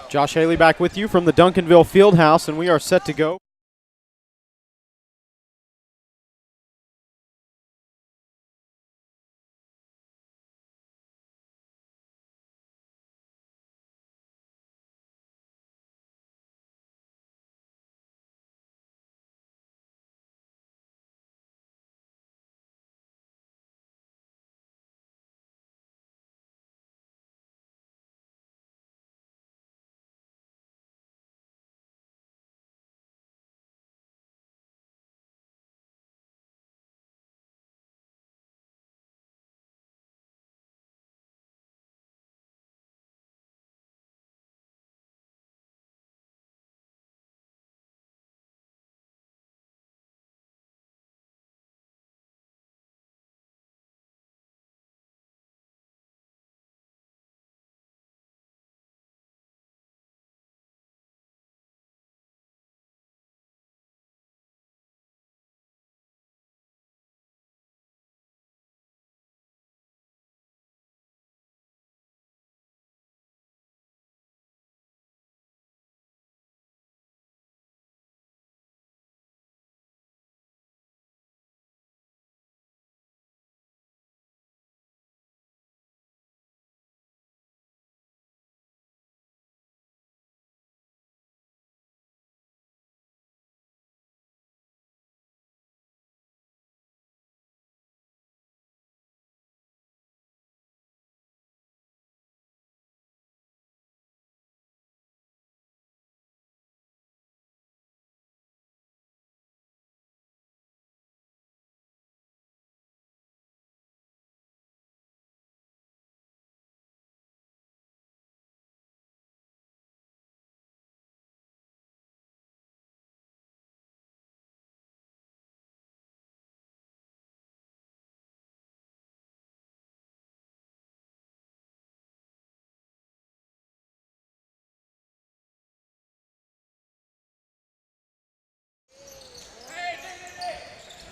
Josh Haley back with you from the Duncanville Fieldhouse, and we are set to go.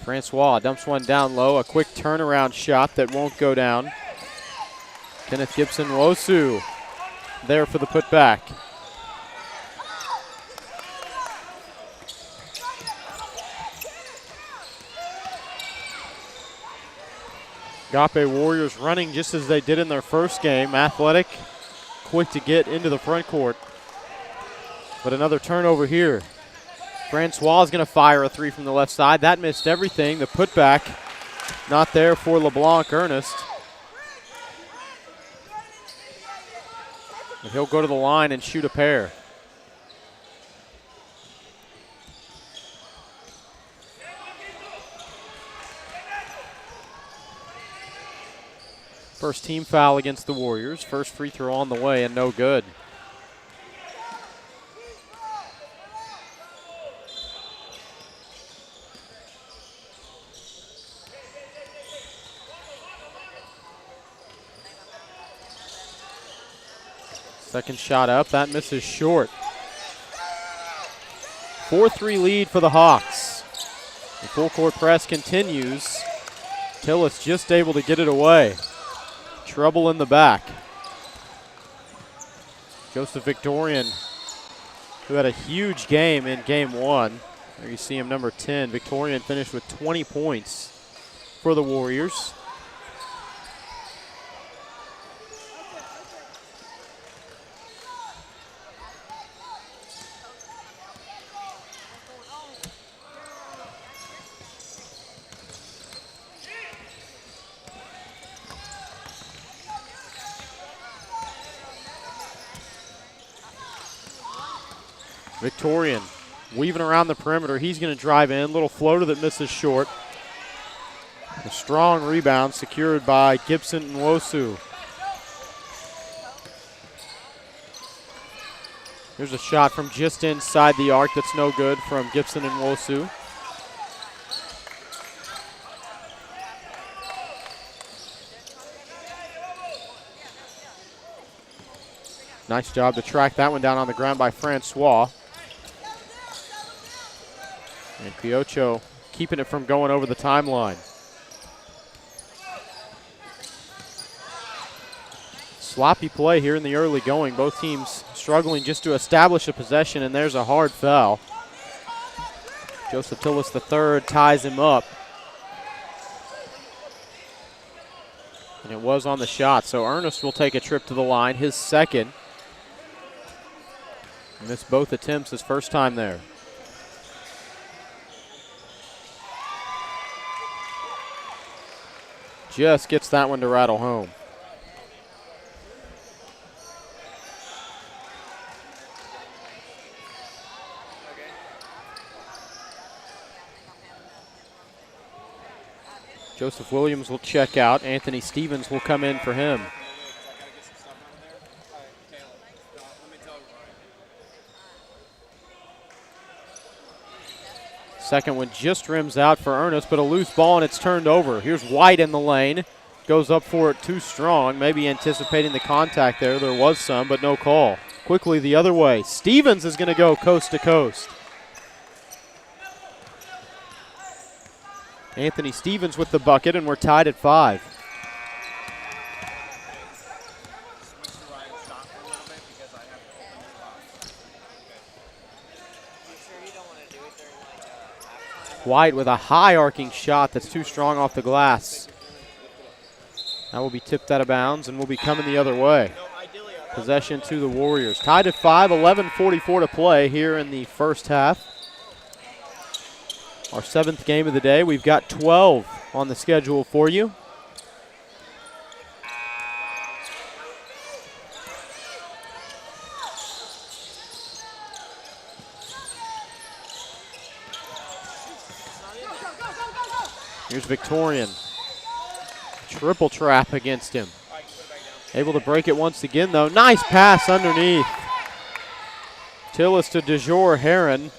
Francois dumps one down low, a quick turnaround shot that won't go down. Kenneth Gibson-Wosu there for the putback. Agape Warriors running just as they did in their first game. Athletic, quick to get into the front court. But another turnover here. Francois is going to fire a three from the left side. That missed everything. The putback not there for LeBlanc Ernest. But he'll go to the line and shoot a pair. First team foul against the Warriors. First free throw on the way and no good. Second shot up, that misses short. 4-3 lead for the Hawks. The full court press continues. Tillis just able to get it away. Trouble in the back. Joseph Victorian, who had a huge game in game one. There you see him, number 10. Victorian finished with 20 points for the Warriors. Victorian weaving around the perimeter. He's going to drive in. Little floater that misses short. A strong rebound secured by Gibson-Wosu. Here's a shot from just inside the arc that's no good from Gibson-Wosu. Nice job to track that one down on the ground by Francois. And Piocho keeping it from going over the timeline. Sloppy play here in the early going. Both teams struggling just to establish a possession, and there's a hard foul. Joseph Tillis III ties him up. And it was on the shot, so Ernest will take a trip to the line, his second. Missed both attempts his first time there. Just gets that one to rattle home. Joseph Williams will check out. Anthony Stevens will come in for him. Second one just rims out for Ernest, but a loose ball and it's turned over. Here's White in the lane. Goes up for it too strong, maybe anticipating the contact there. There was some, but no call. Quickly the other way. Stevens is going to go coast to coast. Anthony Stevens with the bucket, and we're tied at 5. White with a high arcing shot that's too strong off the glass. That will be tipped out of bounds and will be coming the other way. Possession to the Warriors. Tied at 5, 11:44 to play here in the first half. Our 7th game of the day. We've got 12 on the schedule for you. Here's Victorian. Triple trap against him. Able to break it once again, though. Nice pass underneath. Tillis to DeJour Heron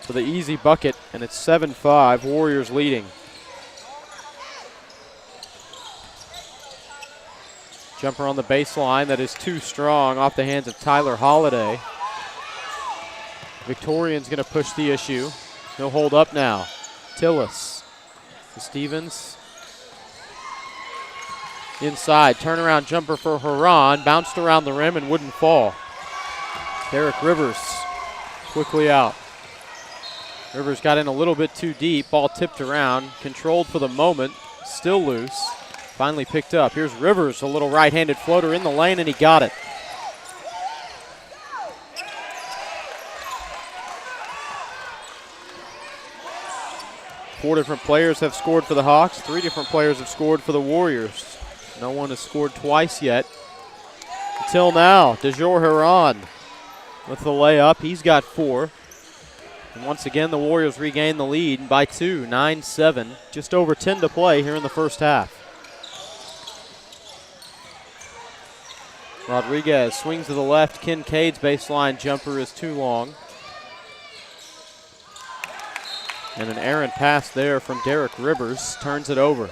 for the easy bucket, and it's 7-5, Warriors leading. Jumper on the baseline that is too strong off the hands of Tyler Holiday. Victorian's going to push the issue. He'll hold up now. Tillis to Stevens. Inside, turnaround jumper for Huron. Bounced around the rim and wouldn't fall. Derek Rivers quickly out. Rivers got in a little bit too deep. Ball tipped around. Controlled for the moment. Still loose. Finally picked up. Here's Rivers, a little right-handed floater in the lane, and he got it. Four different players have scored for the Hawks. 3 different players have scored for the Warriors. No one has scored twice yet. Until now, DeJour Huron with the layup. He's got 4. And once again, the Warriors regain the lead by 2, 9-7. Just over 10 to play here in the first half. Rodriguez swings to the left. Kincaid's baseline jumper is too long. And an errant pass there from Derek Rivers turns it over.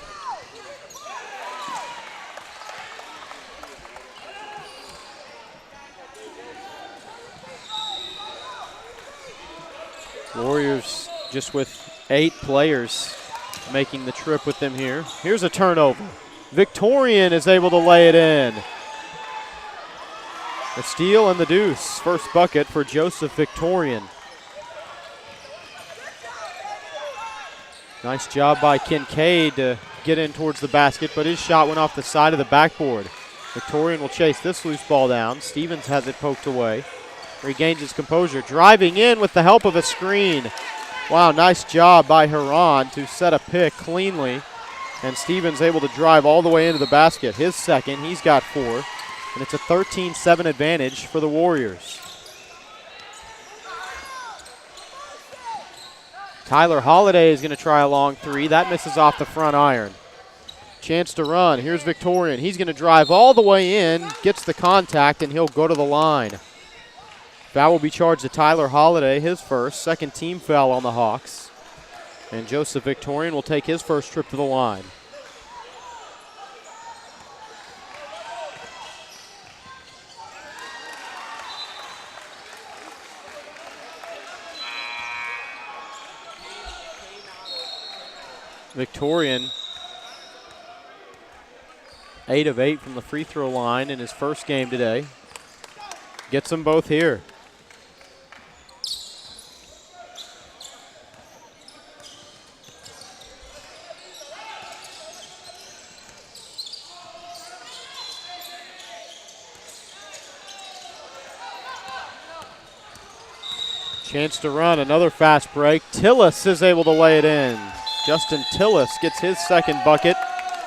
Warriors just with 8 players making the trip with them here. Here's a turnover. Victorian is able to lay it in. The steal and the deuce. First bucket for Joseph Victorian. Nice job by Kincaid to get in towards the basket, but his shot went off the side of the backboard. Victorian will chase this loose ball down. Stevens has it poked away. Regains his composure. Driving in with the help of a screen. Wow, nice job by Huron to set a pick cleanly. And Stevens able to drive all the way into the basket. His second, he's got 4. And it's a 13-7 advantage for the Warriors. Tyler Holiday is going to try a long 3. That misses off the front iron. Chance to run. Here's Victorian. He's going to drive all the way in, gets the contact, and he'll go to the line. Foul will be charged to Tyler Holiday, his first. Second team foul on the Hawks. And Joseph Victorian will take his first trip to the line. Victorian 8 of 8 from the free throw line in his first game today. Gets them both here. Chance to run, another fast break. Tillis is able to lay it in. Justin Tillis gets his second bucket.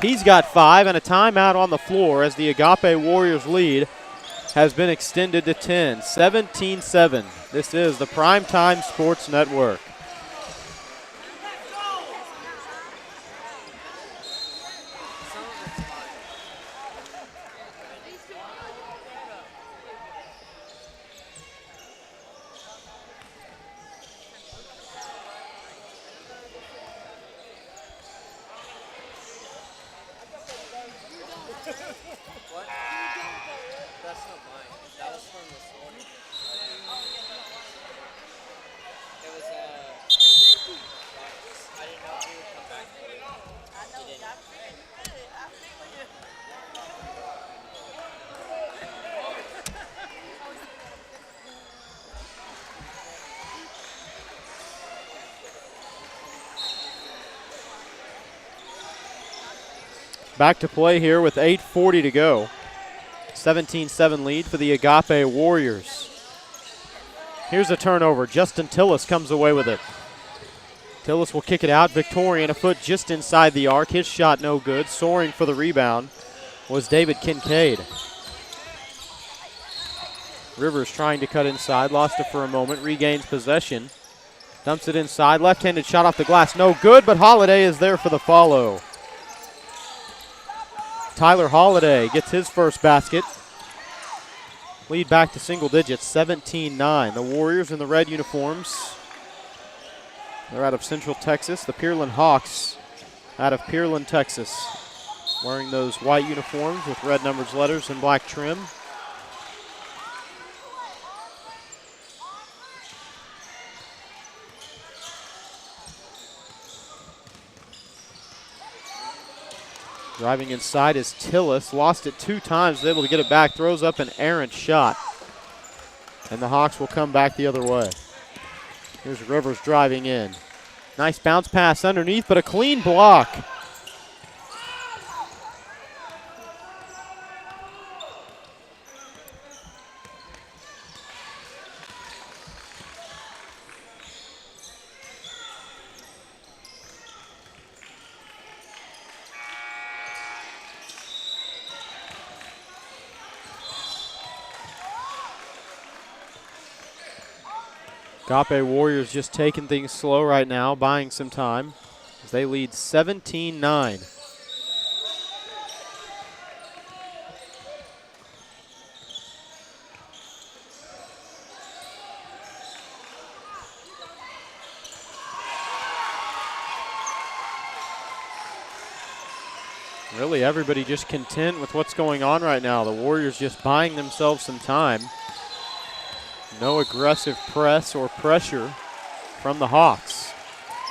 He's got 5 and a timeout on the floor as the Agape Warriors lead has been extended to 10, 17-7. This is the PrimeTime Sports Network. Back to play here with 8:40 to go. 17-7 lead for the Agape Warriors. Here's a turnover. Justin Tillis comes away with it. Tillis will kick it out. Victorian, a foot just inside the arc. His shot no good. Soaring for the rebound was David Kincaid. Rivers trying to cut inside. Lost it for a moment. Regains possession. Dumps it inside. Left-handed shot off the glass. No good, but Holiday is there for the follow. Tyler Holiday gets his first basket. Lead back to single digits, 17-9. The Warriors in the red uniforms. They're out of Central Texas. The Pearland Hawks out of Pearland, Texas. Wearing those white uniforms with red numbers, letters, and black trim. Driving inside is Tillis. Lost it 2 times, is able to get it back. Throws up an errant shot. And the Hawks will come back the other way. Here's Rivers driving in. Nice bounce pass underneath, but a clean block. Agape Warriors just taking things slow right now, buying some time as they lead 17-9. Really, everybody just content with what's going on right now. The Warriors just buying themselves some time. No aggressive press or pressure from the Hawks.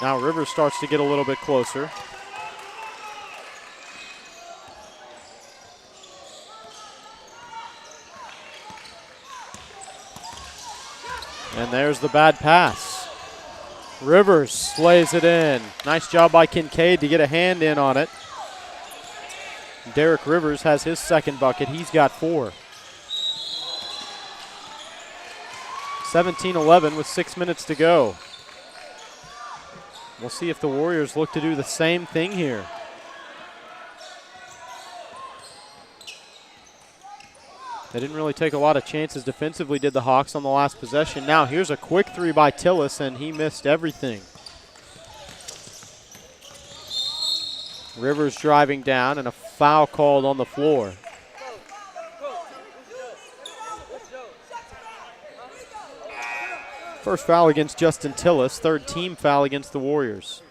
Now Rivers starts to get a little bit closer. And there's the bad pass. Rivers lays it in. Nice job by Kincaid to get a hand in on it. Derek Rivers has his second bucket. He's got 4. 17-11 with 6 minutes to go. We'll see if the Warriors look to do the same thing here. They didn't really take a lot of chances defensively, did the Hawks, on the last possession. Now here's a quick 3 by Tillis, and he missed everything. Rivers driving down, and a foul called on the floor. First foul against Justin Tillis, 3rd team foul against the Warriors.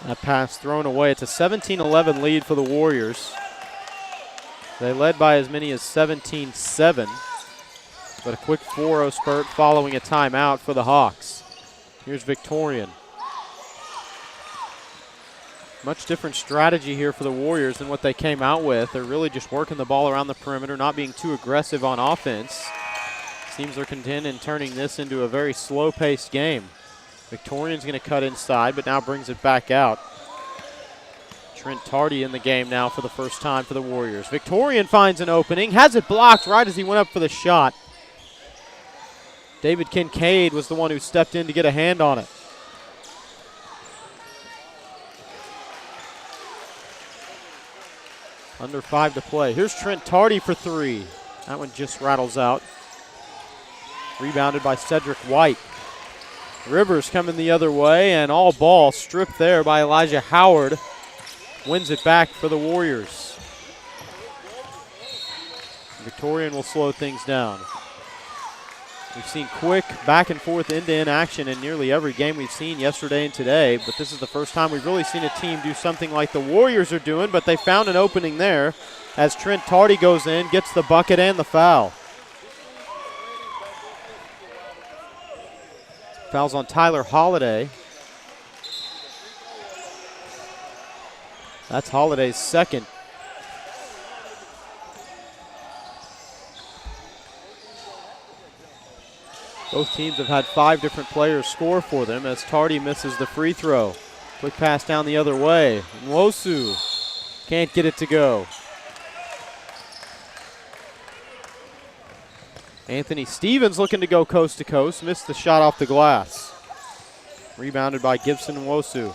That pass thrown away. It's a 17-11 lead for the Warriors. They led by as many as 17-7, but a quick 4-0 spurt following a timeout for the Hawks. Here's Victorian. Much different strategy here for the Warriors than what they came out with. They're really just working the ball around the perimeter, not being too aggressive on offense. Seems they're content in turning this into a very slow-paced game. Victorian's going to cut inside, but now brings it back out. Trent Tardy in the game now for the first time for the Warriors. Victorian finds an opening, has it blocked right as he went up for the shot. David Kincaid was the one who stepped in to get a hand on it. Under 5 to play. Here's Trent Tardy for 3. That one just rattles out. Rebounded by Cedric White. Rivers coming the other way, and all ball stripped there by Elijah Howard. Wins it back for the Warriors. Victorian will slow things down. We've seen quick back and forth end-to-end action in nearly every game we've seen yesterday and today, but this is the first time we've really seen a team do something like the Warriors are doing, but they found an opening there as Trent Tardy goes in, gets the bucket and the foul. Foul's on Tyler Holiday. That's Holiday's second. Both teams have had 5 different players score for them as Tardy misses the free throw. Quick pass down the other way. Nwosu can't get it to go. Anthony Stevens looking to go coast to coast. Missed the shot off the glass. Rebounded by Gibson Nwosu.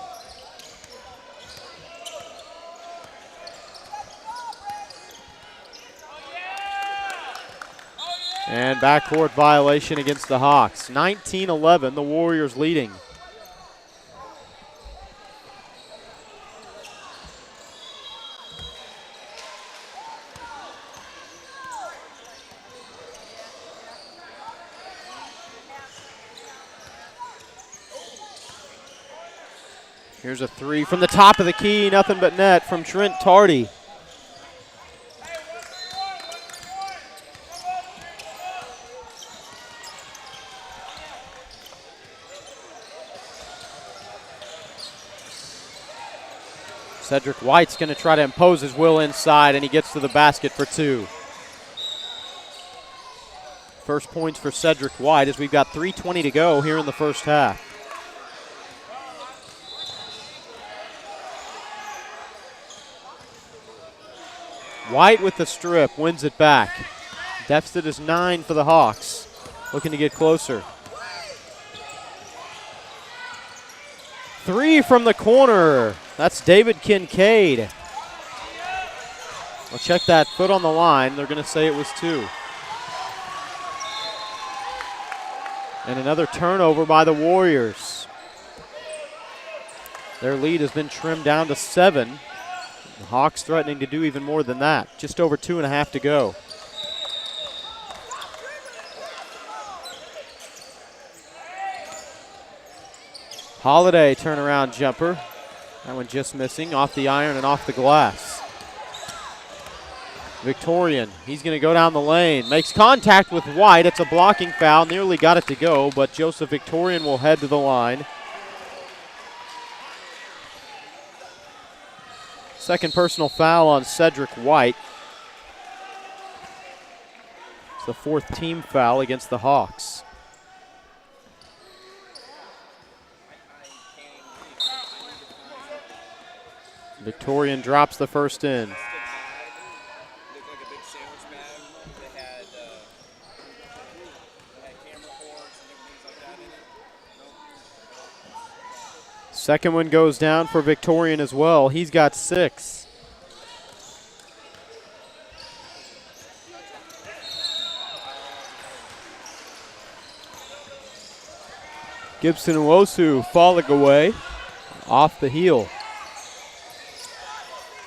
And backcourt violation against the Hawks. 19-11, the Warriors leading. Here's a 3 from the top of the key, nothing but net from Trent Tardy. Cedric White's going to try to impose his will inside, and he gets to the basket for 2. First points for Cedric White as we've got 3:20 to go here in the first half. White with the strip, wins it back. Deficit is 9 for the Hawks. Looking to get closer. 3 from the corner. That's David Kincaid. We'll check that foot on the line. They're going to say it was 2. And another turnover by the Warriors. Their lead has been trimmed down to 7. The Hawks threatening to do even more than that. Just over 2.5 to go. Holiday turnaround jumper. That one just missing off the iron and off the glass. Victorian, he's going to go down the lane. Makes contact with White. It's a blocking foul. Nearly got it to go, but Joseph Victorian will head to the line. Second personal foul on Cedric White. It's the 4th team foul against the Hawks. Victorian drops the first in. Second one goes down for Victorian as well. He's got 6. Gibson Nwosu falling away off the heel.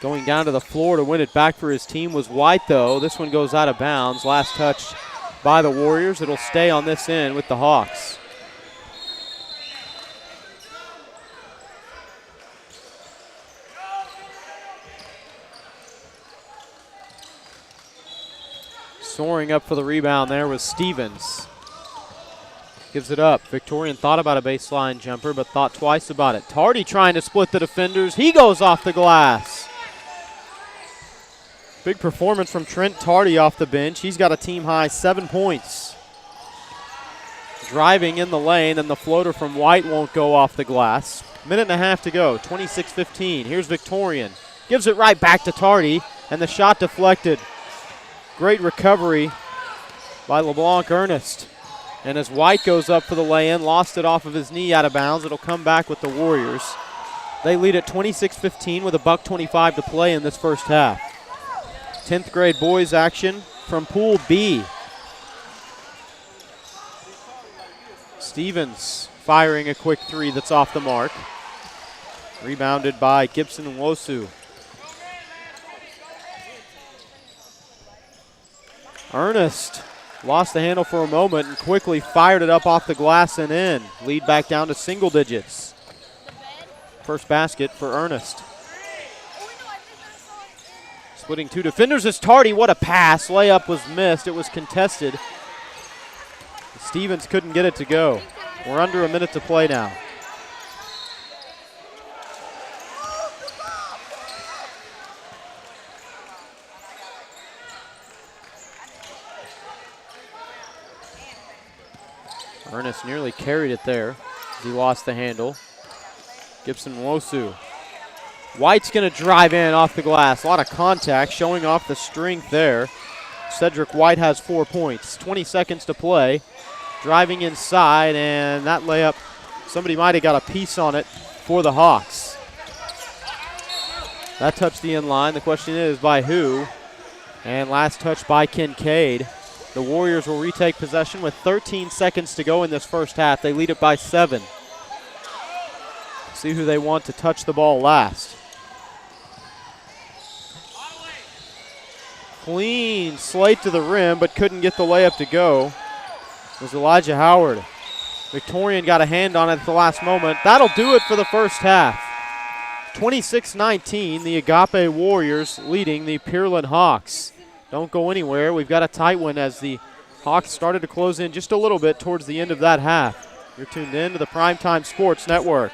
Going down to the floor to win it back for his team was White, though. This one goes out of bounds. Last touch by the Warriors. It'll stay on this end with the Hawks. Soaring up for the rebound there was Stevens. Gives it up. Victorian thought about a baseline jumper, but thought twice about it. Tardy trying to split the defenders. He goes off the glass. Big performance from Trent Tardy off the bench. He's got a team-high 7 points. Driving in the lane, and the floater from White won't go off the glass. Minute and a half to go, 26-15. Here's Victorian. Gives it right back to Tardy, and the shot deflected. Great recovery by LeBlanc Ernest. And as White goes up for the lay-in, lost it off of his knee out of bounds. It'll come back with the Warriors. They lead at 26-15 with $1:25 to play in this first half. 10th grade boys action from Pool B. Stevens firing a quick three that's off the mark. Rebounded by Gibson and Wosu. Ernest lost the handle for a moment and quickly fired it up off the glass and in. Lead back down to single digits. First basket for Ernest. Splitting two defenders is Tardy. What a pass. Layup was missed. It was contested. Stevens couldn't get it to go. We're under a minute to play now. Ernest nearly carried it there as he lost the handle. Gibson Wosu. White's going to drive in off the glass. A lot of contact, showing off the strength there. Cedric White has 4 points. 20 seconds to play. Driving inside, and that layup, somebody might have got a piece on it for the Hawks. That touched the inline. The question is by who? And last touch by Kincaid. The Warriors will retake possession with 13 seconds to go in this first half. They lead it by 7. See who they want to touch the ball last. Clean slate to the rim, but couldn't get the layup to go. It was Elijah Howard. Victorian got a hand on it at the last moment. That'll do it for the first half. 26-19, the Agape Warriors leading the Pearland Hawks. Don't go anywhere. We've got a tight one as the Hawks started to close in just a little bit towards the end of that half. You're tuned in to the PrimeTime Sports Network.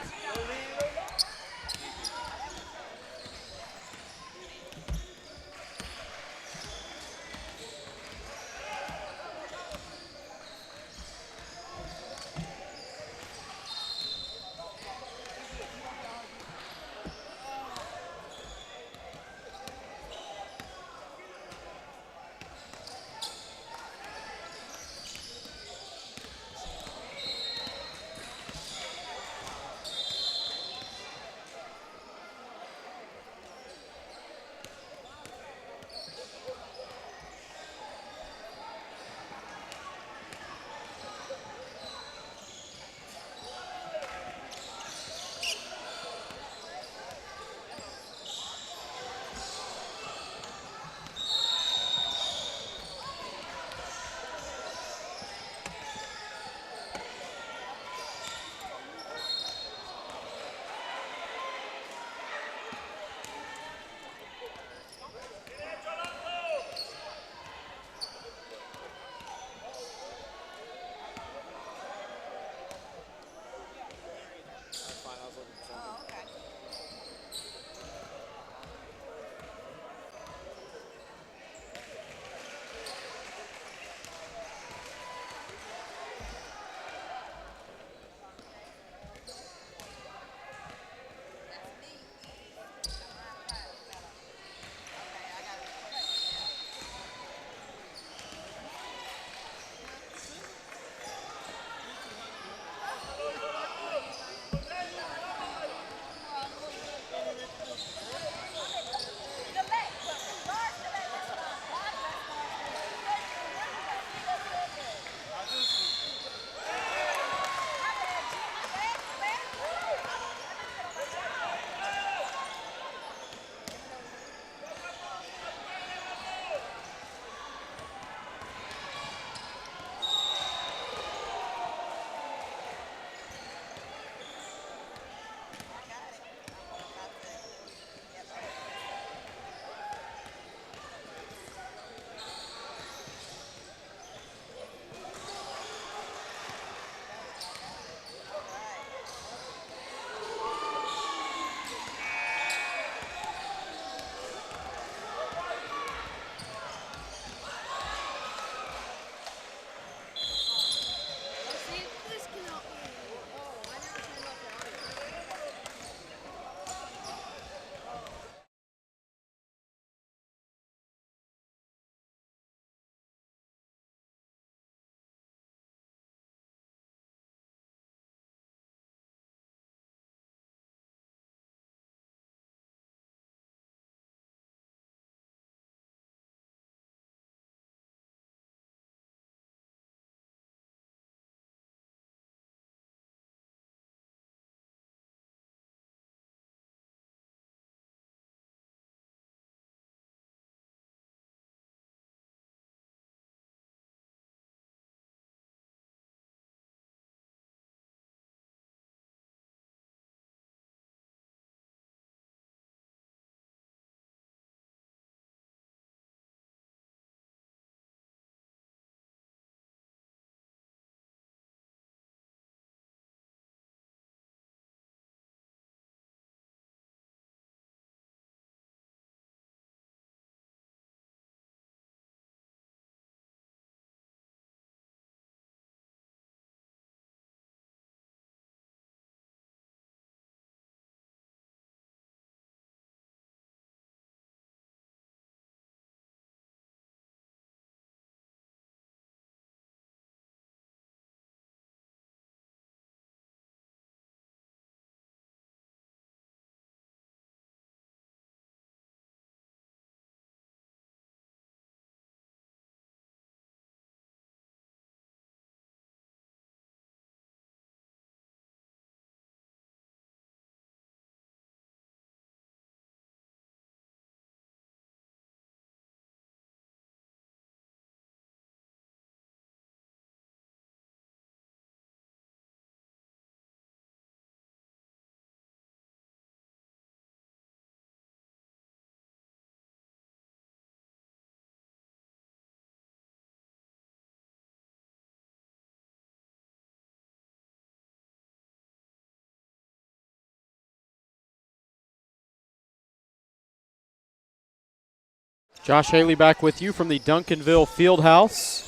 Josh Haley back with you from the Duncanville Fieldhouse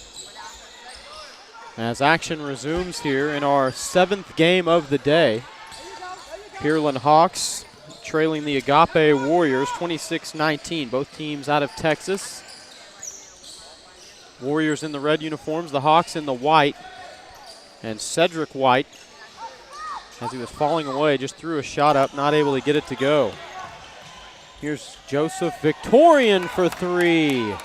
as action resumes here in our 7th game of the day. Pearland Hawks trailing the Agape Warriors 26-19. Both teams out of Texas. Warriors in the red uniforms, the Hawks in the white. And Cedric White, as he was falling away, just threw a shot up, not able to get it to go. Here's Joseph Victorian for 3.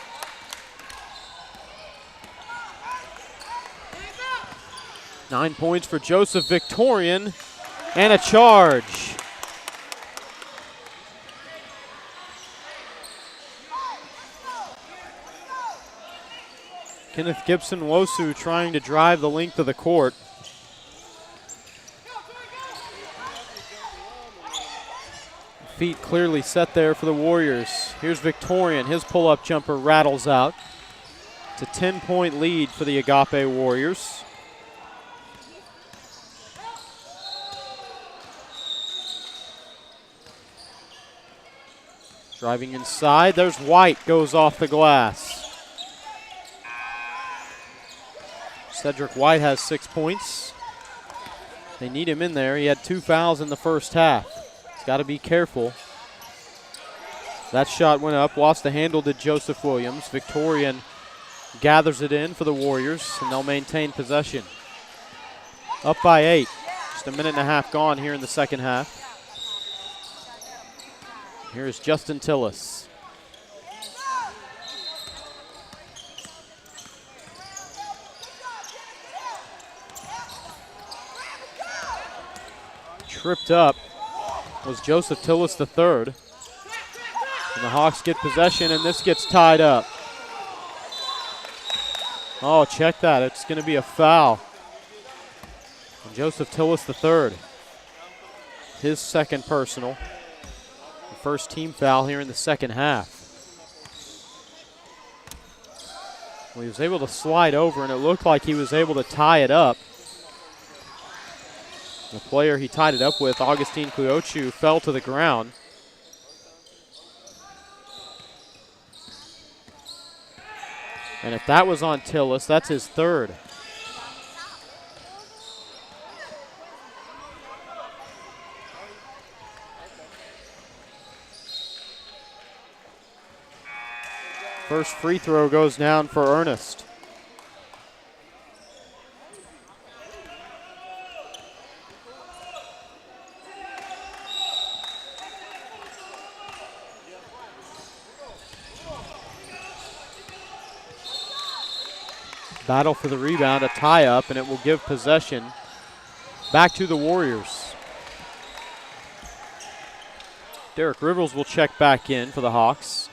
Nine points for Joseph Victorian and a charge. Kenneth Gibson-Wosu trying to drive the length of the court. Feet clearly set there for the Warriors. Here's Victorian. His pull-up jumper rattles out. It's a 10-point lead for the Agape Warriors. Driving inside. There's White. Goes off the glass. Cedric White has 6 points. They need him in there. He had 2 fouls in the first half. He's got to be careful. That shot went up, lost the handle to Joseph Williams. Victorian gathers it in for the Warriors, and they'll maintain possession. Up by 8. Just a minute and a half gone here in the second half. Here's Justin Tillis. Tripped up was Joseph Tillis III. And the Hawks get possession, and this gets tied up. Oh, check that. It's going to be a foul. And Joseph Tillis III. His second personal. The first team foul here in the second half. Well, he was able to slide over, and it looked like he was able to tie it up. The player he tied it up with, Augustine Kuochu, fell to the ground. And if that was on Tillis, that's his third. First free throw goes down for Ernest. Battle for the rebound, a tie-up, and it will give possession back to the Warriors. Derek Rivers will check back in for the Hawks.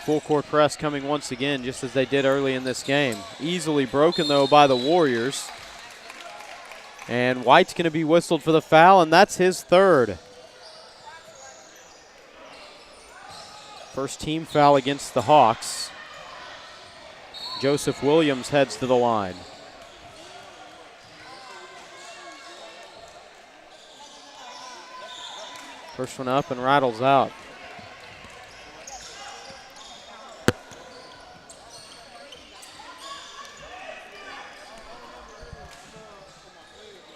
Full court press coming once again, just as they did early in this game. Easily broken, though, by the Warriors. And White's going to be whistled for the foul, and that's his third. First team foul against the Hawks. Joseph Williams heads to the line. First one up and rattles out.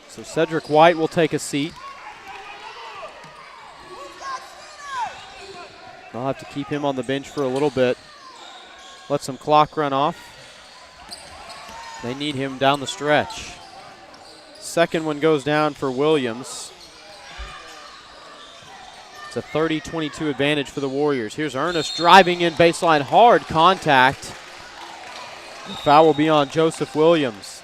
So Cedric White will take a seat. They'll have to keep him on the bench for a little bit. Let some clock run off. They need him down the stretch. Second one goes down for Williams. It's a 30-22 advantage for the Warriors. Here's Ernest driving in baseline, hard contact. The foul will be on Joseph Williams.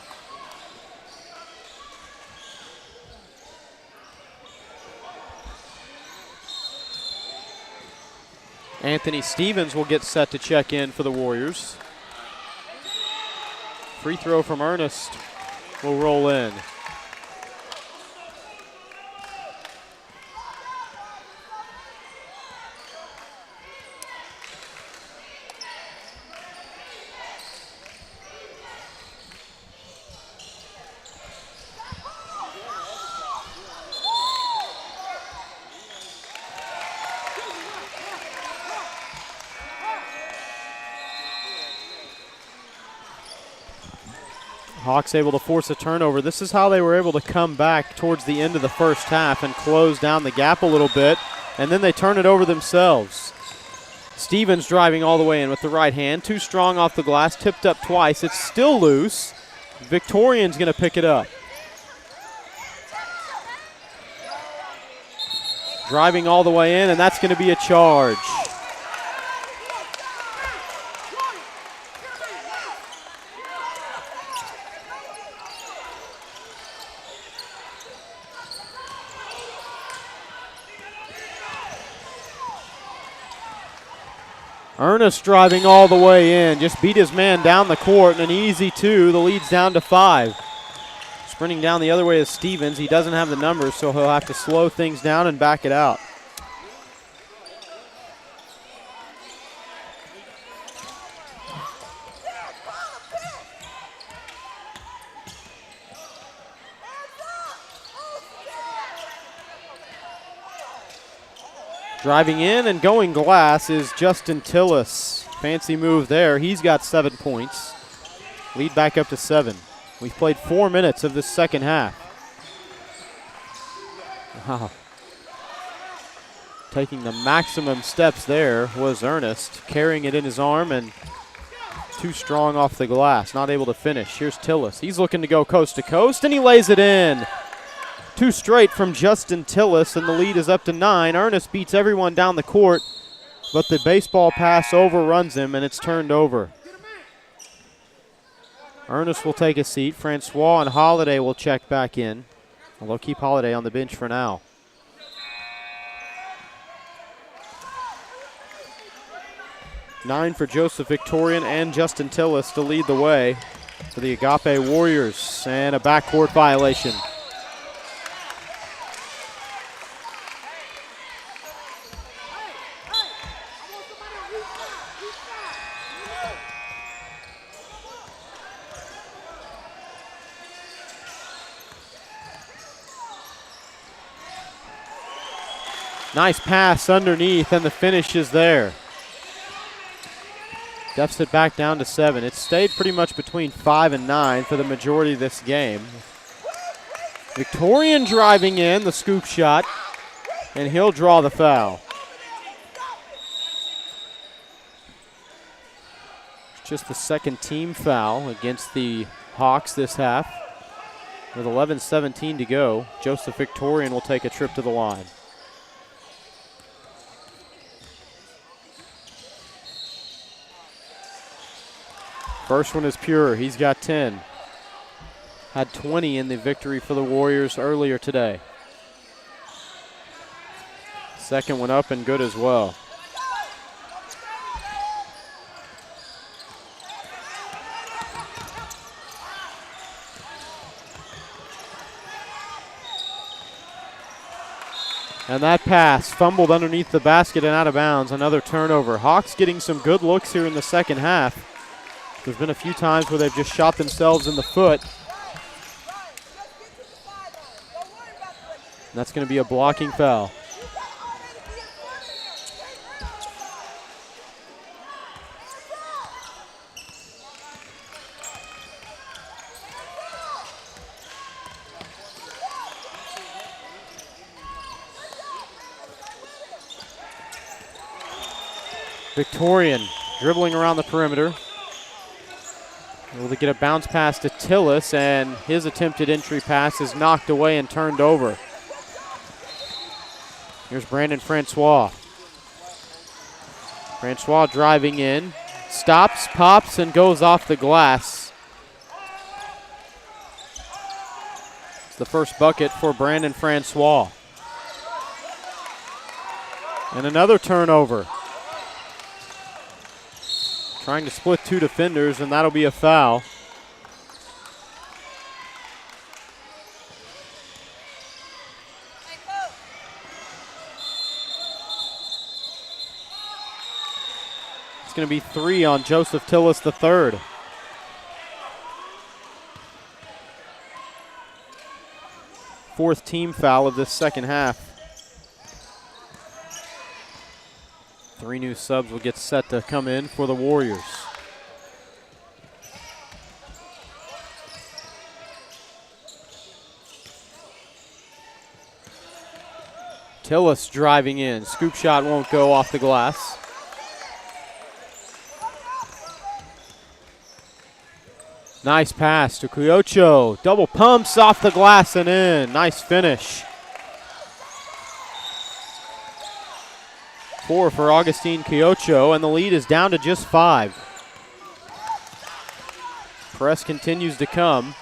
Anthony Stevens will get set to check in for the Warriors. Free throw from Ernest will roll in. Hawks able to force a turnover. This is how they were able to come back towards the end of the first half and close down the gap a little bit, and then they turn it over themselves. Stevens driving all the way in with the right hand. Too strong off the glass, tipped up twice. It's still loose. Victorian's going to pick it up. Driving all the way in, and that's going to be a charge. Ernest driving all the way in, just beat his man down the court, and an easy two. The lead's down to 5. Sprinting down the other way is Stevens. He doesn't have the numbers, so he'll have to slow things down and back it out. Driving in and going glass is Justin Tillis. Fancy move there. He's got 7 points. Lead back up to 7. We've played 4 minutes of this second half. Wow. Taking the maximum steps there was Ernest, carrying it in his arm and too strong off the glass, not able to finish. Here's Tillis. He's looking to go coast to coast, and he lays it in. 2 straight from Justin Tillis, and the lead is up to 9. Ernest beats everyone down the court, but the baseball pass overruns him, and it's turned over. Ernest will take a seat. Francois and Holiday will check back in, although keep Holiday on the bench for now. Nine for Joseph Victorian and Justin Tillis to lead the way for the Agape Warriors, and a backcourt violation. Nice pass underneath, and the finish is there. Deficit back down to 7. It stayed pretty much between 5 and 9 for the majority of this game. Victorian driving in, the scoop shot, and he'll draw the foul. It's just the second team foul against the Hawks this half. With 11:17 to go, Joseph Victorian will take a trip to the line. First one is pure. He's got 10. Had 20 in the victory for the Warriors earlier today. Second one up and good as well. And that pass fumbled underneath the basket and out of bounds. Another turnover. Hawks getting some good looks here in the second half. There's been a few times where they've just shot themselves in the foot. And that's going to be a blocking foul. Victorian dribbling around the perimeter. Able to get a bounce pass to Tillis, and his attempted entry pass is knocked away and turned over. Here's Brandon Francois. Francois driving in, stops, pops, and goes off the glass. It's the first bucket for Brandon Francois. And another turnover. Trying to split 2 defenders, and that'll be a foul. It's going to be 3 on Joseph Tillis III. Fourth team foul of this second half. 3 new subs will get set to come in for the Warriors. Tillis driving in. Scoop shot won't go off the glass. Nice pass to Quiocho. Double pumps off the glass and in. Nice finish. 4 for Augustine Quiocho, and the lead is down to just 5. Press continues to come.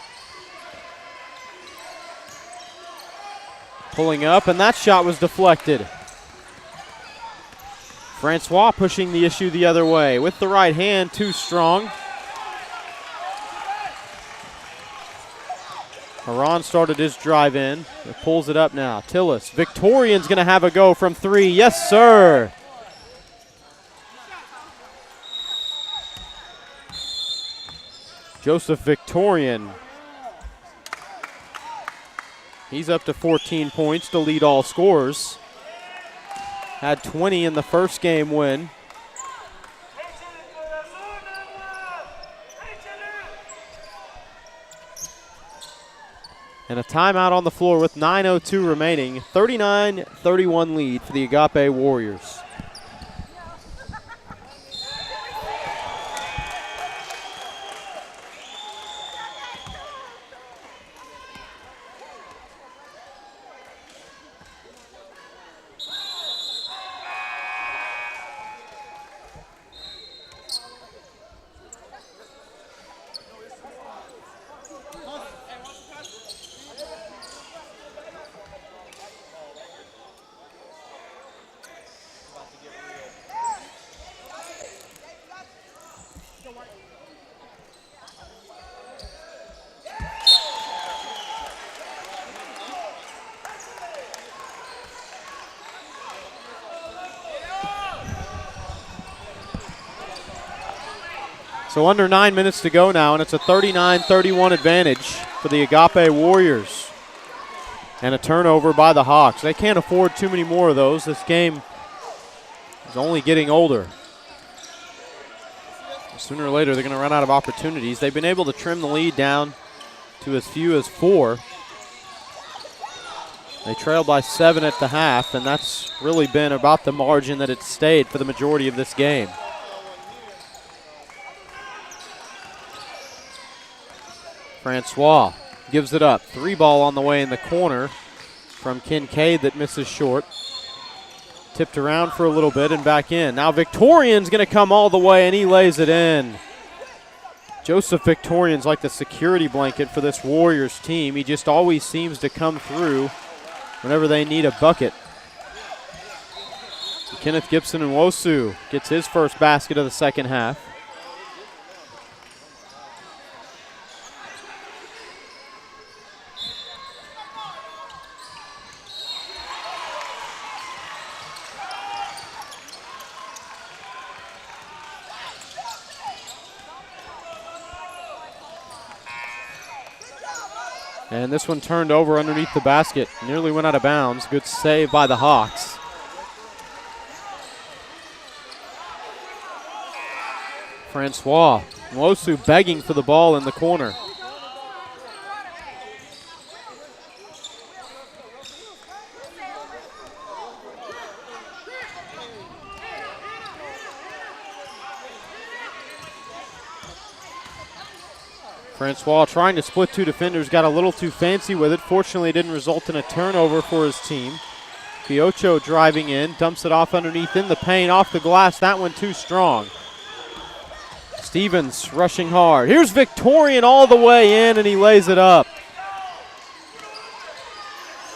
Pulling up, and that shot was deflected. Francois pushing the issue the other way. With the right hand, too strong. Haran started his drive in. It pulls it up now. Tillis. Victorian's going to have a go from 3. Yes, sir. Joseph Victorian. He's up to 14 points to lead all scorers. Had 20 in the first game win. And a timeout on the floor with 9:02 remaining. 39-31 lead for the Agape Warriors. So under 9 minutes to go now, and it's a 39-31 advantage for the Agape Warriors. And a turnover by the Hawks. They can't afford too many more of those. This game is only getting older. Sooner or later, they're going to run out of opportunities. They've been able to trim the lead down to as few as 4. They trailed by 7 at the half, and that's really been about the margin that it's stayed for the majority of this game. Francois gives it up. 3 ball on the way in the corner from Kincaid that misses short. Tipped around for a little bit and back in. Now Victorian's going to come all the way, and he lays it in. Joseph Victorian's like the security blanket for this Warriors team. He just always seems to come through whenever they need a bucket. Kenneth Gibson and Wosu gets his first basket of the second half. And this one turned over underneath the basket. Nearly went out of bounds. Good save by the Hawks. Francois. Nwosu begging for the ball in the corner. Francois trying to split 2 defenders, got a little too fancy with it. Fortunately, it didn't result in a turnover for his team. Quiocho driving in, dumps it off underneath in the paint, off the glass. That one too strong. Stevens rushing hard. Here's Victorian all the way in, and he lays it up.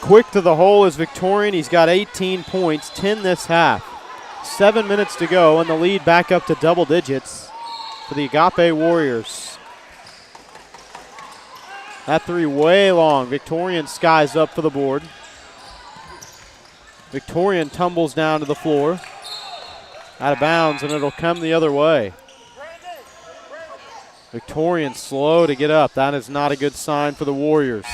Quick to the hole is Victorian. He's got 18 points, 10 this half. 7 minutes to go, and the lead back up to double digits for the Agape Warriors. That 3 way long. Victorian skies up for the board. Victorian tumbles down to the floor. Out of bounds, and it'll come the other way. Victorian slow to get up. That is not a good sign for the Warriors.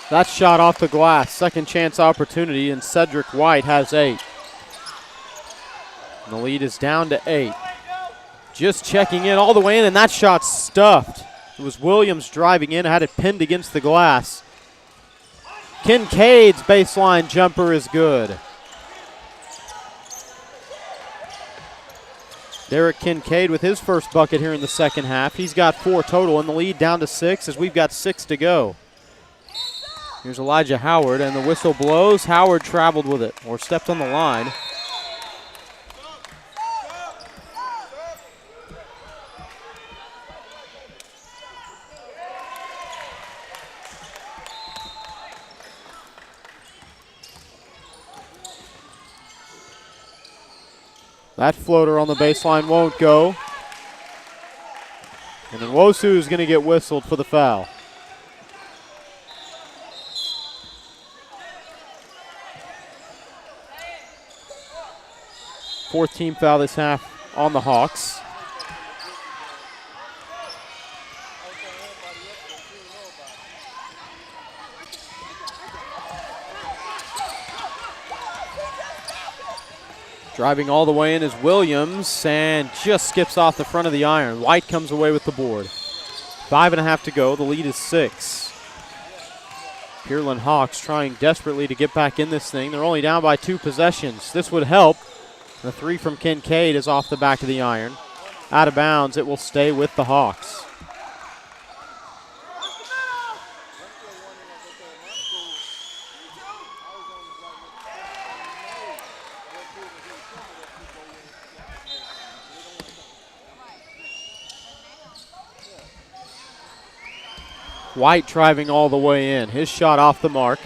That shot off the glass. Second chance opportunity, and Cedric White has 8. And the lead is down to 8. Just checking in all the way in, and that shot stuffed. It was Williams driving in, had it pinned against the glass. Kincaid's baseline jumper is good. Derek Kincaid with his first bucket here in the second half. He's got 4 total, and the lead down to 6 as we've got 6 to go. Here's Elijah Howard, and the whistle blows. Howard traveled with it, or stepped on the line. That floater on the baseline won't go. And then Wosu is going to get whistled for the foul. Fourth team foul this half on the Hawks. Driving all the way in is Williams and just skips off the front of the iron. White comes away with the board. 5.5 to go. The lead is 6. Pearland Hawks trying desperately to get back in this thing. They're only down by 2 possessions. This would help. The 3 from Kincaid is off the back of the iron. Out of bounds. It will stay with the Hawks. White driving all the way in. His shot off the mark.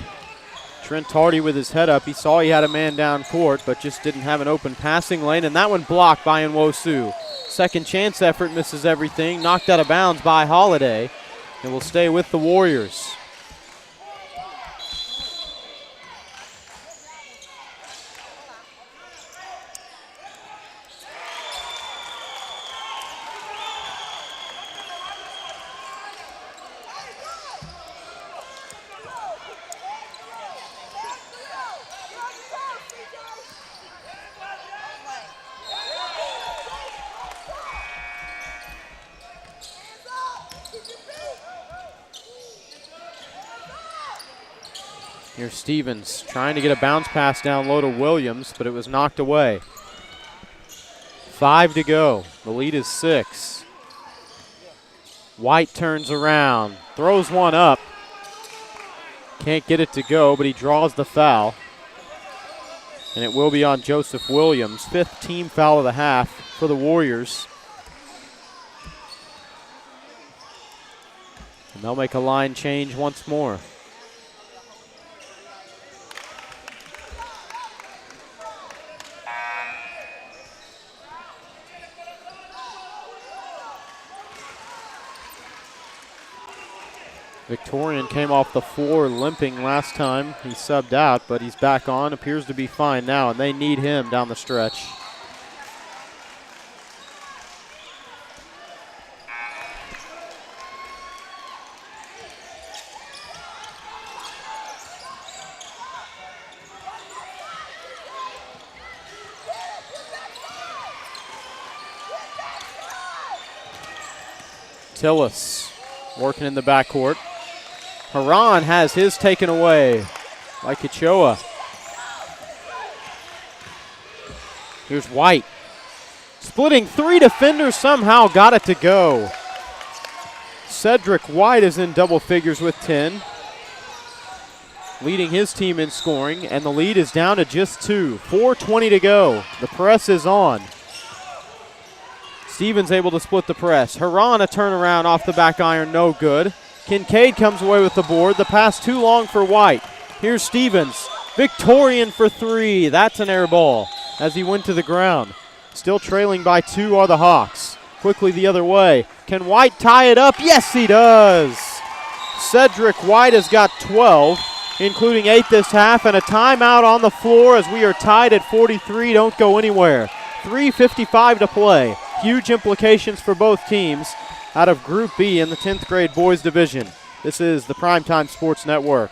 Trent Hardy with his head up. He saw he had a man down court, but just didn't have an open passing lane, and that one blocked by Nwosu. Second chance effort misses everything. Knocked out of bounds by Holiday. It will stay with the Warriors. Here's Stevens trying to get a bounce pass down low to Williams, but it was knocked away. 5 to go. The lead is 6. White turns around, throws one up. Can't get it to go, but he draws the foul. And it will be on Joseph Williams. 5th team foul of the half for the Warriors. And they'll make a line change once more. Victorian came off the floor limping last time he subbed out, but he's back on. Appears to be fine now, and they need him down the stretch. Tillis working in the backcourt. Haran has his taken away by Kachoa. Here's White. Splitting 3 defenders, somehow got it to go. Cedric White is in double figures with 10. Leading his team in scoring, and the lead is down to just 2. 4:20 to go. The press is on. Stevens able to split the press. Haran a turnaround off the back iron, no good. Kincaid comes away with the board. The pass too long for White. Here's Stevens. Victorian for 3. That's an air ball as he went to the ground. Still trailing by 2 are the Hawks. Quickly the other way. Can White tie it up? Yes, he does. Cedric White has got 12, including 8 this half, and a timeout on the floor as we are tied at 43. Don't go anywhere. 3:55 to play. Huge implications for both teams out of Group B in the 10th grade boys division. This is the Primetime Sports Network.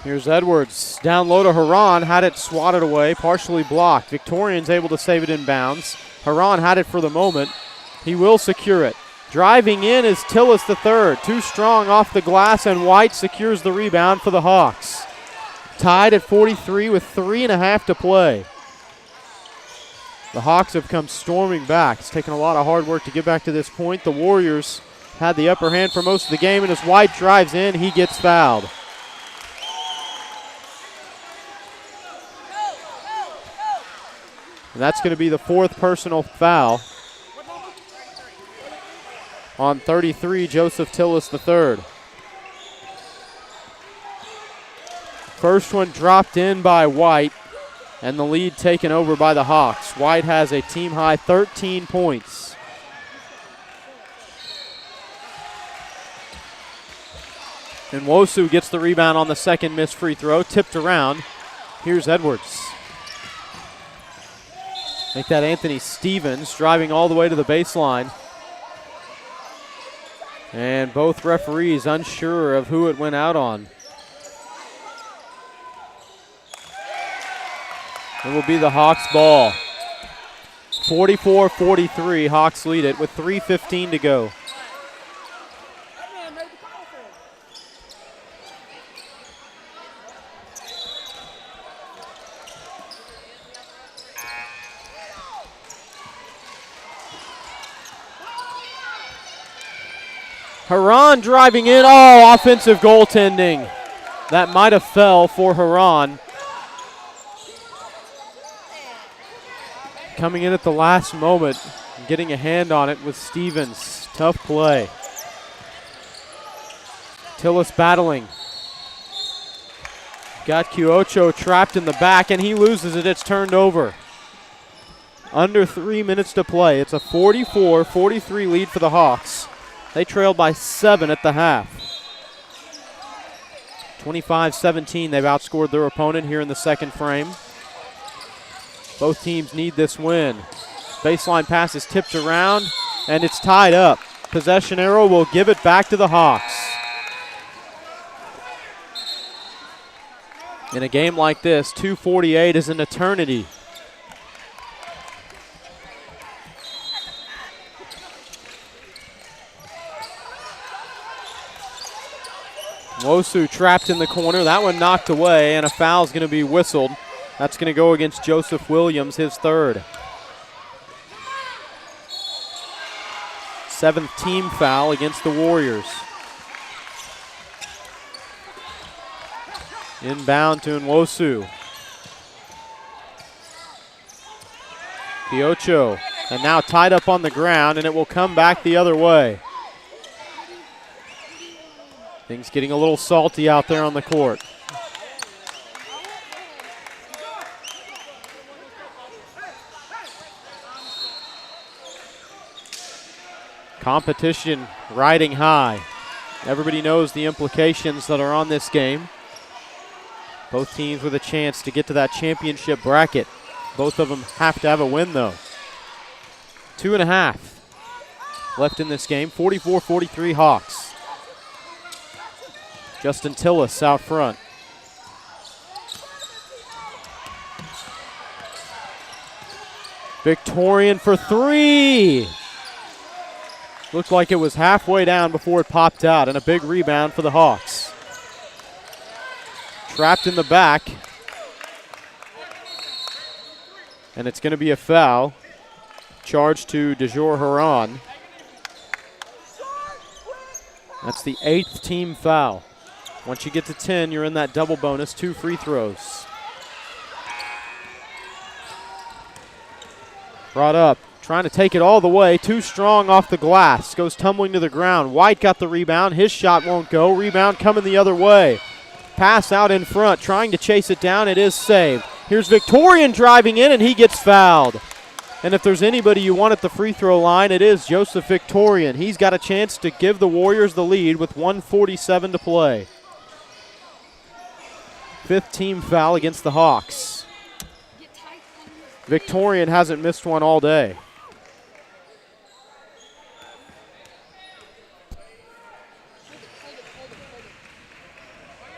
Here's Edwards. Down low to Haran. Had it swatted away. Partially blocked. Victorian's able to save it in bounds. Haran had it for the moment. He will secure it. Driving in is Tillis III. Too strong off the glass, and White secures the rebound for the Hawks. Tied at 43 with 3.5 to play. The Hawks have come storming back. It's taken a lot of hard work to get back to this point. The Warriors had the upper hand for most of the game, and as White drives in, he gets fouled. And that's going to be the 4th personal foul on 33, Joseph Tillis III. First one dropped in by White, and the lead taken over by the Hawks. White has a team-high 13 points. And Nwosu gets the rebound on the second missed free throw, tipped around. Here's Edwards. Make that Anthony Stevens, driving all the way to the baseline. And both referees unsure of who it went out on. It will be the Hawks' ball. 44-43, Hawks lead it with 3:15 to go. Haran driving in. Oh, offensive goaltending. That might have fell for Haran. Coming in at the last moment, getting a hand on it with Stevens. Tough play. Tillis battling. Got Kiocho trapped in the back, and he loses it. It's turned over. Under 3 minutes to play. It's a 44-43 lead for the Hawks. They trailed by 7 at the half. 25-17, they've outscored their opponent here in the second frame. Both teams need this win. Baseline pass is tipped around, and it's tied up. Possession arrow will give it back to the Hawks. In a game like this, 2:48 is an eternity. Nwosu trapped in the corner. That one knocked away, and a foul is going to be whistled. That's going to go against Joseph Williams, his 3rd. 7th team foul against the Warriors. Inbound to Nwosu. Kiocho, and now tied up on the ground, and it will come back the other way. Things getting a little salty out there on the court. Competition riding high. Everybody knows the implications that are on this game. Both teams with a chance to get to that championship bracket. Both of them have to have a win, though. 2.5 left in this game. 44-43 Hawks. Justin Tillis out front. Victorian for 3. Looked like it was halfway down before it popped out, and a big rebound for the Hawks. Trapped in the back. And it's going to be a foul. Charged to DeJour Haran. That's the 8th team foul. Once you get to 10, you're in that double bonus, 2 free throws. Brought up, trying to take it all the way, too strong off the glass, goes tumbling to the ground. White got the rebound, his shot won't go, rebound coming the other way. Pass out in front, trying to chase it down, it is saved. Here's Victorian driving in, and he gets fouled. And if there's anybody you want at the free throw line, it is Joseph Victorian. He's got a chance to give the Warriors the lead with 1:47 to play. 5th team foul against the Hawks. Victorian hasn't missed one all day.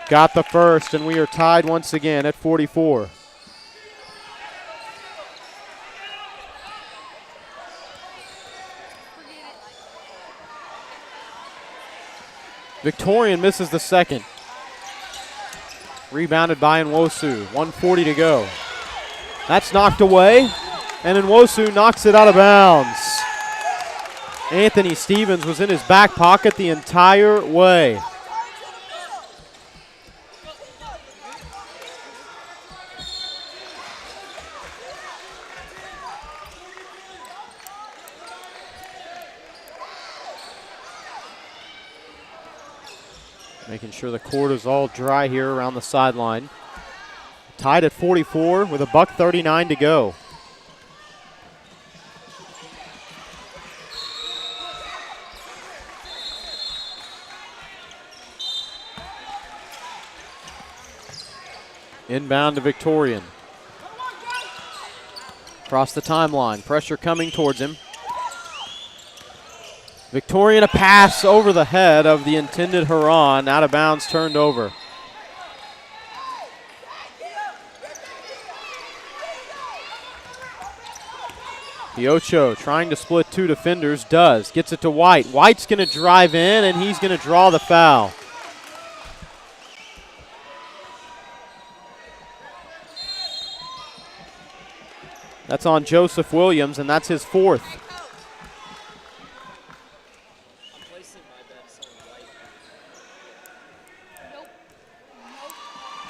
got the first, and we are tied once again at 44. Victorian misses the second. Rebounded by Nwosu. 1:40 to go. That's knocked away, and Nwosu knocks it out of bounds. Anthony Stevens was in his back pocket the entire way. Making sure the court is all dry here around the sideline. Tied at 44 with $1:39 to go. Inbound to Victorian. Across the timeline, pressure coming towards him. Victorian, a pass over the head of the intended Huron, out of bounds, turned over. Piocho trying to split two defenders, does. Gets it to White. White's going to drive in, and he's going to draw the foul. That's on Joseph Williams, and that's his fourth.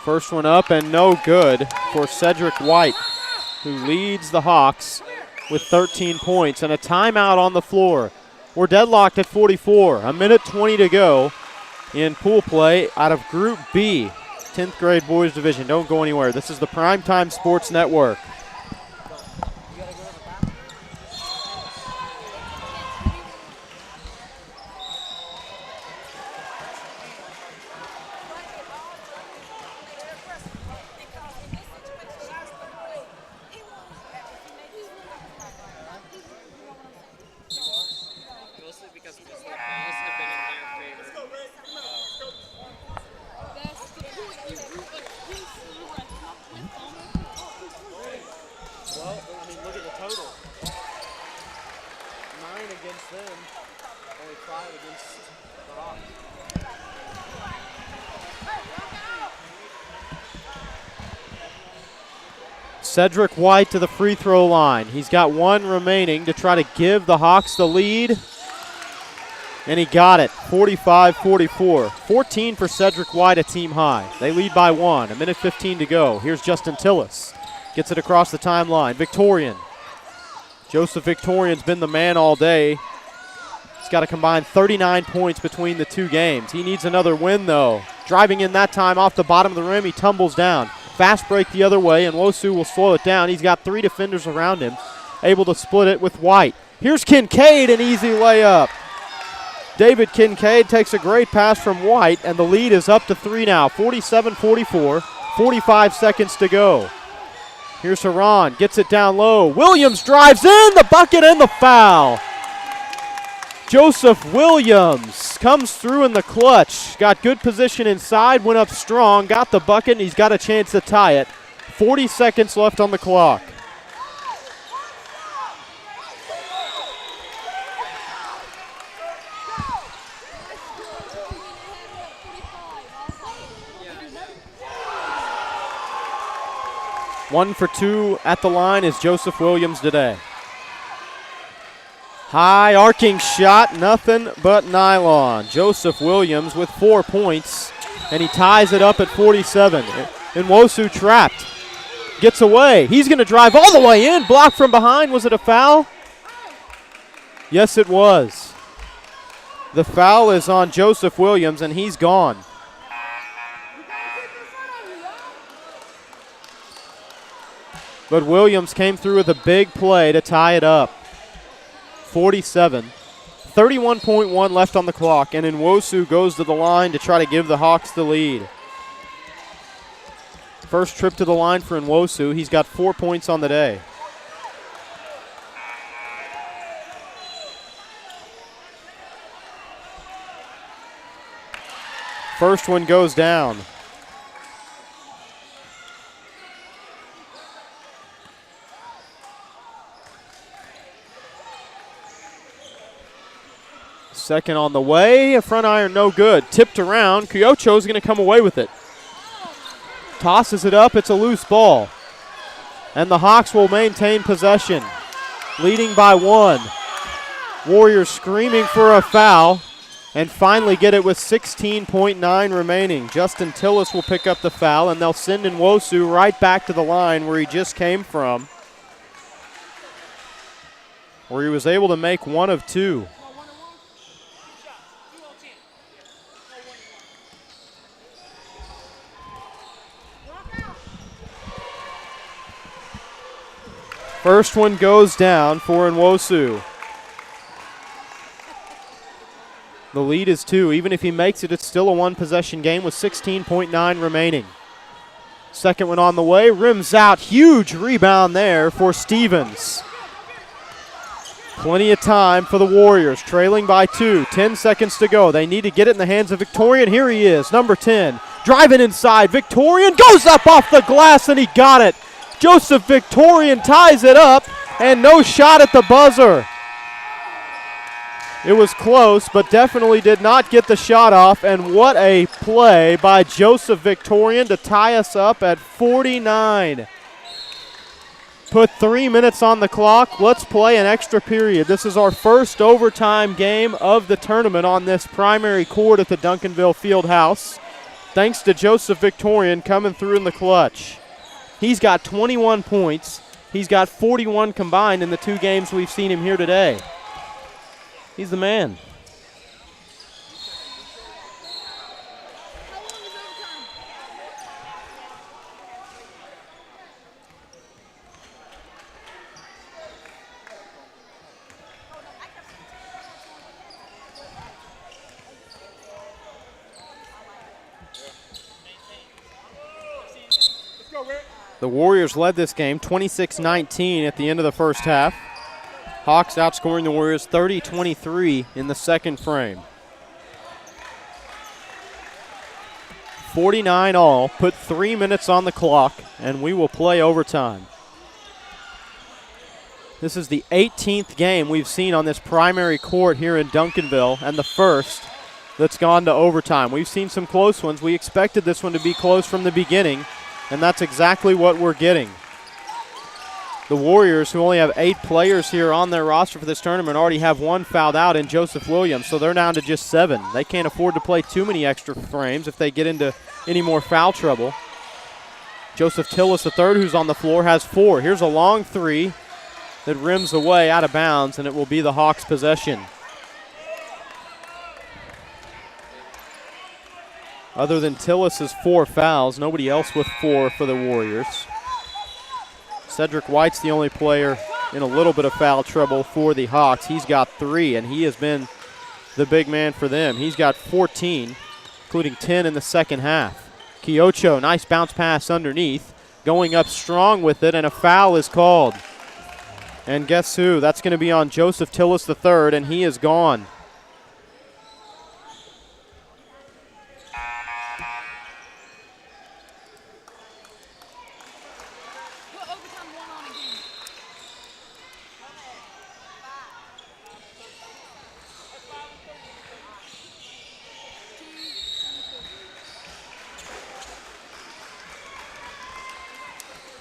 First one up and no good for Cedric White, who leads the Hawks with 13 points and a timeout on the floor. We're deadlocked at 44. 1:20 to go in pool play out of Group B, 10th grade boys division. Don't go anywhere. This is the Primetime Sports Network. Cedric White to the free throw line. He's got one remaining to try to give the Hawks the lead. And he got it, 45-44. 14 for Cedric White, a team high. They lead by one, 1:15 to go. Here's Justin Tillis. Gets it across the timeline. Victorian. Joseph Victorian's been the man all day. He's got a combined 39 points between the two games. He needs another win, though. Driving in that time off the bottom of the rim, he tumbles down. Fast break the other way, and Nwosu will slow it down. He's got three defenders around him, able to split it with White. Here's Kincaid, an easy layup. David Kincaid takes a great pass from White, and the lead is up to three now, 47-44, 45 seconds to go. Here's Huron, gets it down low. Williams drives in, the bucket and the foul. Joseph Williams comes through in the clutch. Got good position inside, went up strong, got the bucket, and he's got a chance to tie it. 40 seconds left on the clock. One for two at the line is Joseph Williams today. High arcing shot, nothing but nylon. Joseph Williams with 4 points, and he ties it up at 47. Nwosu trapped, gets away. He's going to drive all the way in, blocked from behind. Was it a foul? Yes, it was. The foul is on Joseph Williams, and he's gone. But Williams came through with a big play to tie it up. 47. 31.1 left on the clock, and Nwosu goes to the line to try to give the Hawks the lead. First trip to the line for Nwosu. He's got 4 points on the day. First one goes down. Second on the way. A front iron, no good. Tipped around. Kyocho's going to come away with it. Tosses it up. It's a loose ball. And the Hawks will maintain possession, leading by 1. Warriors screaming for a foul and finally get it with 16.9 remaining. Justin Tillis will pick up the foul, and they'll send Nwosu right back to the line where he just came from, where he was able to make 1 of 2. First one goes down for Nwosu. The lead is 2. Even if he makes it, it's still a 1-possession game with 16.9 remaining. Second one on the way, rims out. Huge rebound there for Stevens. Plenty of time for the Warriors, trailing by 2. 10 seconds to go. They need to get it in the hands of Victorian. Here he is, number 10. Driving inside. Victorian goes up off the glass, and he got it. Joseph Victorian ties it up, and no shot at the buzzer. It was close, but definitely did not get the shot off, and what a play by Joseph Victorian to tie us up at 49. Put 3 minutes on the clock. Let's play an extra period. This is our first overtime game of the tournament on this primary court at the Duncanville Fieldhouse. Thanks to Joseph Victorian coming through in the clutch. He's got 21 points. He's got 41 combined in the 2 games we've seen him here today. He's the man. The Warriors led this game 26-19 at the end of the first half. Hawks outscoring the Warriors 30-23 in the second frame. 49 all, put 3 minutes on the clock, and we will play overtime. This is the 18th game we've seen on this primary court here in Duncanville, and the first that's gone to overtime. We've seen some close ones. We expected this one to be close from the beginning, and that's exactly what we're getting. The Warriors, who only have 8 players here on their roster for this tournament, already have 1 fouled out in Joseph Williams, so they're down to just 7. They can't afford to play too many extra frames if they get into any more foul trouble. Joseph Tillis III, who's on the floor, has 4. Here's a long 3 that rims away out of bounds, and it will be the Hawks' possession. Other than Tillis' 4 fouls, nobody else with 4 for the Warriors. Cedric White's the only player in a little bit of foul trouble for the Hawks. He's got 3, and he has been the big man for them. He's got 14, including 10 in the second half. Kyocho, nice bounce pass underneath, going up strong with it, and a foul is called. And guess who? That's going to be on Joseph Tillis III, and he is gone.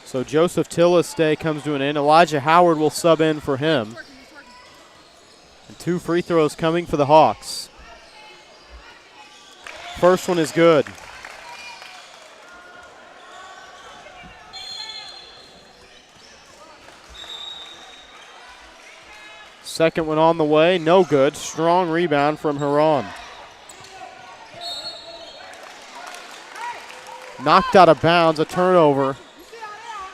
So Joseph Tillis' day comes to an end. Elijah Howard will sub in for him. And 2 free throws coming for the Hawks. First one is good. Second one on the way, no good. Strong rebound from Huron. Knocked out of bounds, a turnover.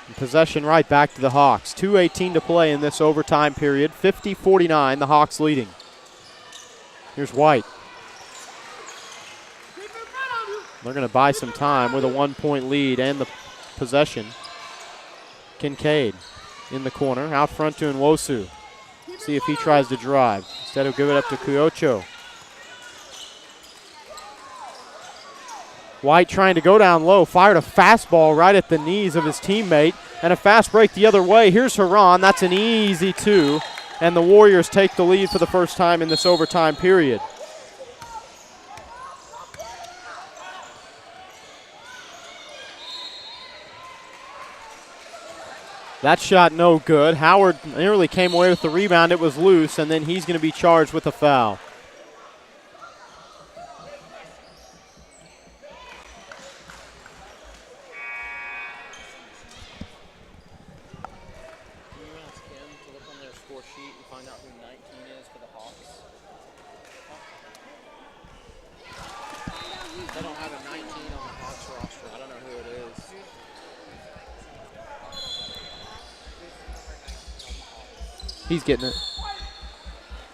And possession right back to the Hawks. 2:18 to play in this overtime period. 50-49, the Hawks leading. Here's White. They're going to buy some time with a 1-point lead and the possession. Kincaid in the corner, out front to Nwosu. See if he tries to drive. Instead, he'll give it up to Kyocho. White trying to go down low, fired a fastball right at the knees of his teammate, and a fast break the other way. Here's Huron. That's an easy 2, and the Warriors take the lead for the first time in this overtime period. That shot no good. Howard nearly came away with the rebound. It was loose, and then he's going to be charged with a foul. He's getting it.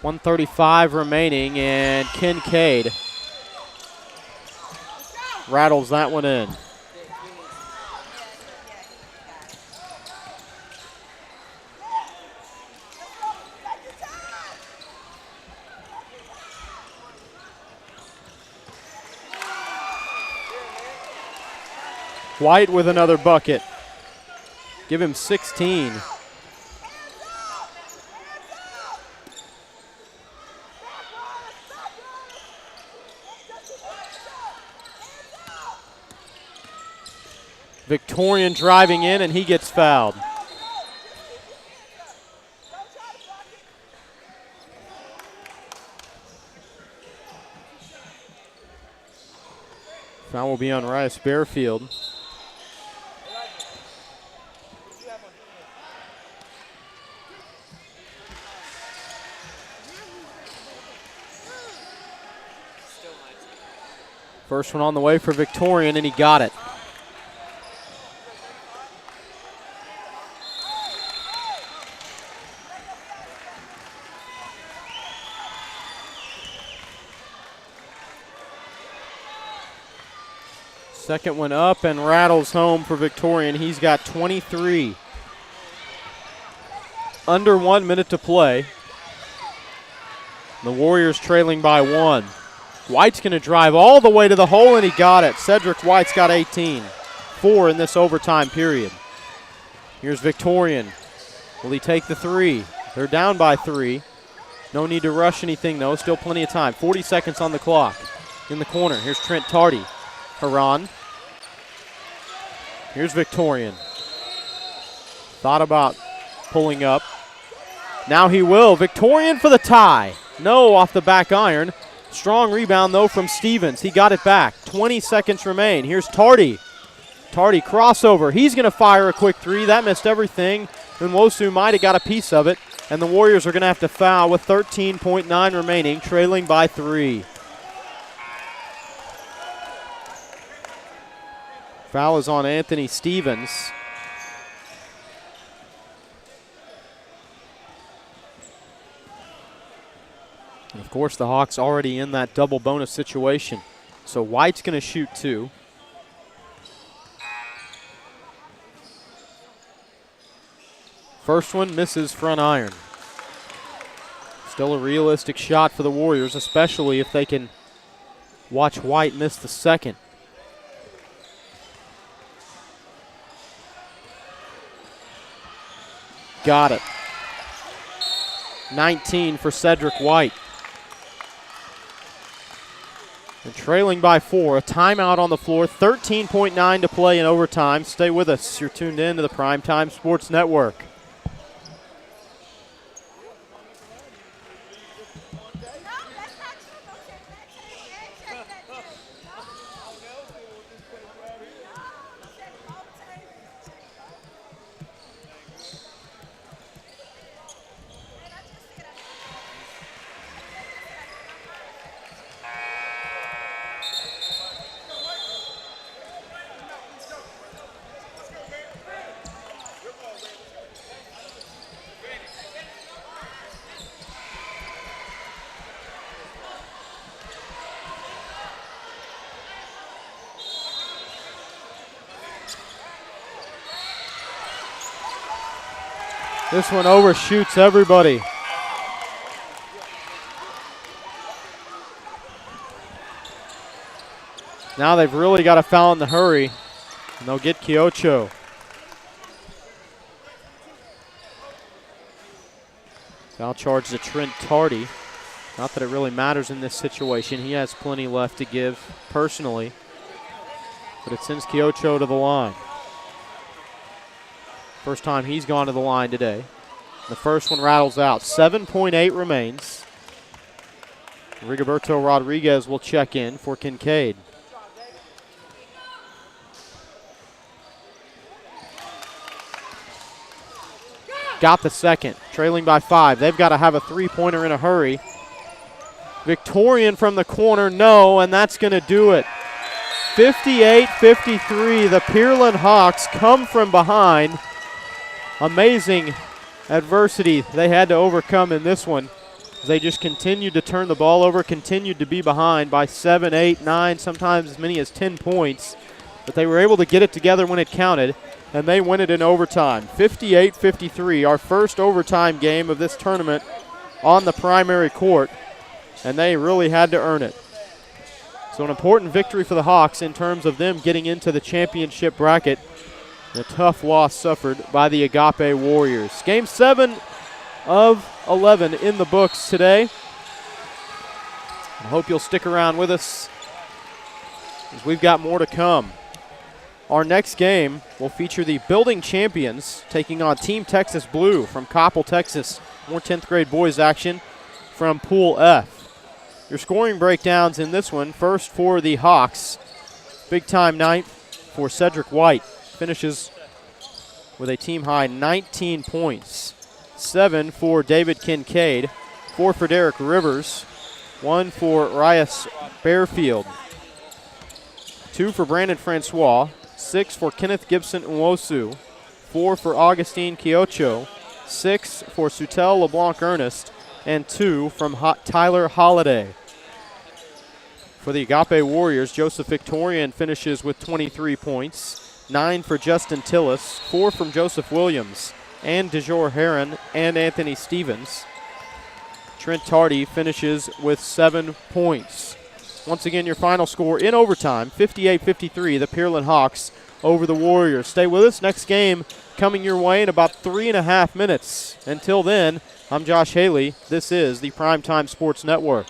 1:35 remaining, and Kincaid rattles that one in. White with another bucket. Give him 16. Victorian driving in, and he gets fouled. Foul will be on Rice Bearfield. First one on the way for Victorian, and he got it. Second one up and rattles home for Victorian. He's got 23. Under 1 minute to play. The Warriors trailing by 1. White's going to drive all the way to the hole, and he got it. Cedric White's got 18. 4 in this overtime period. Here's Victorian. Will he take the 3? They're down by 3. No need to rush anything, though. Still plenty of time. 40 seconds on the clock. In the corner, here's Trent Tardy. Haran. Here's Victorian. Thought about pulling up. Now he will. Victorian for the tie. No, off the back iron. Strong rebound, though, from Stevens. He got it back. 20 seconds remain. Here's Tardy. Tardy crossover. He's going to fire a quick 3. That missed everything. Nwosu might have got a piece of it. And the Warriors are going to have to foul with 13.9 remaining, trailing by 3. Foul is on Anthony Stevens. And of course, the Hawks already in that double bonus situation. So White's going to shoot 2. First one misses front iron. Still a realistic shot for the Warriors, especially if they can watch White miss the second. Got it. 19 for Cedric White. And trailing by 4, a timeout on the floor, 13.9 to play in overtime. Stay with us. You're tuned in to the PrimeTime Sports Network. This one overshoots everybody. Now they've really got to foul in the hurry, and they'll get Kiocho. Foul charge to Trent Tardy. Not that it really matters in this situation. He has plenty left to give personally. But it sends Kyocho to the line. First time he's gone to the line today. The first one rattles out. 7.8 remains. Rigoberto Rodriguez will check in for Kincaid. Got the second, trailing by 5. They've got to have a three-pointer in a hurry. Victorian from the corner, no, and that's going to do it. 58-53, the Pearland Hawks come from behind. Amazing adversity they had to overcome in this one. They just continued to turn the ball over, continued to be behind by 7, 8, 9, sometimes as many as 10 points. But they were able to get it together when it counted, and they win it in overtime. 58-53, our first overtime game of this tournament on the primary court, and they really had to earn it. So an important victory for the Hawks in terms of them getting into the championship bracket. A tough loss suffered by the Agape Warriors. Game 7 of 11 in the books today. I hope you'll stick around with us as we've got more to come. Our next game will feature the building champions taking on Team Texas Blue from Coppell, Texas. More 10th grade boys action from Pool F. Your scoring breakdowns in this one. First for the Hawks. Big time night for Cedric White. Finishes with a team high 19 points. 7 for David Kincaid. 4 for Derek Rivers. 1 for Rias Bearfield. 2 for Brandon Francois. 6 for Kenneth Gibson Nwosu. 4 for Augustine Kyocho. 6 for Sutel LeBlanc Ernest. And 2 from Tyler Holiday. For the Agape Warriors, Joseph Victorian finishes with 23 points. 9 for Justin Tillis. 4 from Joseph Williams and DeJour Heron and Anthony Stevens. Trent Tardy finishes with 7 points. Once again, your final score in overtime, 58-53, the Pearland Hawks over the Warriors. Stay with us. Next game coming your way in about 3.5 minutes. Until then, I'm Josh Haley. This is the Primetime Sports Network.